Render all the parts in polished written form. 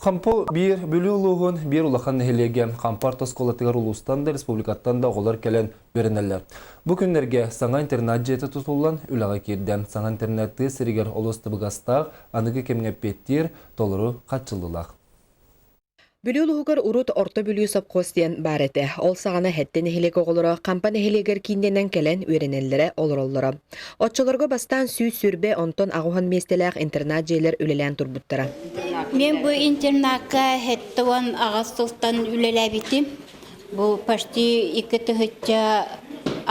Кампо bir бөлі улуғын bir улахан нехелеген Кампарт осколатығар улустан да республикаттан да оғылар кәлен берінелер. Бұл күндерге саңа интернет жеті тұтылан үліға керден саңа интернетті сірігер олыстыбығастақ анығы кемге петтер толыру қатшылылақ. Бүлі улуғығар урут орта бүлі сапқостен бареті. Ол сағана хәттен нехелек оғылыры, кампан нехелегер кейінденен кәлен үйренелері олыр-олыры. Отчыларға бастан сүй сүрбе онтон ағухан местеләқ интернет жейлер үлелән турбуттара. Мен бұл интернатқа хәттуан ағастылтан үлелә бітім. Бұл пашти 2 тұхытча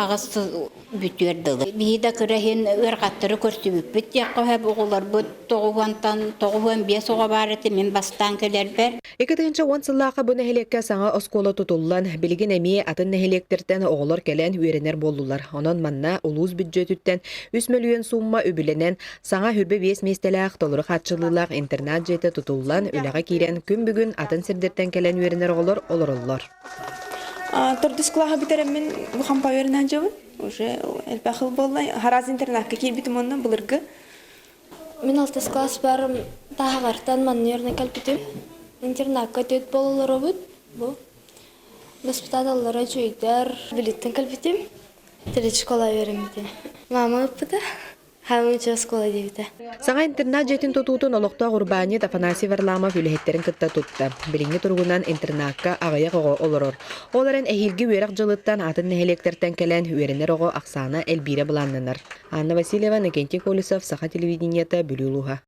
ағастыл бүтерді. Бейді кірахен өрғаттыры көрсі бүппіт яққығап оғылар бұл 9-5 оға барыты мен бастан келер бәр. 2-10 сыллаға бұны хелекке саңа оскола тұтылан, білген әмей атын нәхелектерден оғылар кәлен үйренер болулар. Онын манна улуыз бюджетіттен 3 миллион сумма үбіленен саңа хүрбе 5 местеләқ толыры қатшылылақ интернет жеті тұтылан үліға кейрен күн бүгін атын сірдеттен кәлен үйренер олар. Тордисклаха битеремин бу кампайернан жабын. Уже элбахыл болла хараз интернатка кирбитим ондан булыргы. Мен 6 класс барым тағартан маннерне калпитим. Интернатка төт бололары бут. Бу госпиталлары жүйдер билеттен калпитим. Теле школа беремдим. Мама ыппыта. Хамынча школа дейбите. Саңа интернет жетин тутутун олоқта Гурбанет Афанасий Варламов үлехеттерин кытта тутта. Билинги тургунан интернатка агая кого олорор. Оларын эхилги уерак жылыттан атын нехелектертен келен уеренер ого Оксана Эльбира буланнанар. Анна Васильева, Накентий Колесов, Саха телевидениета, Бүлүлуха.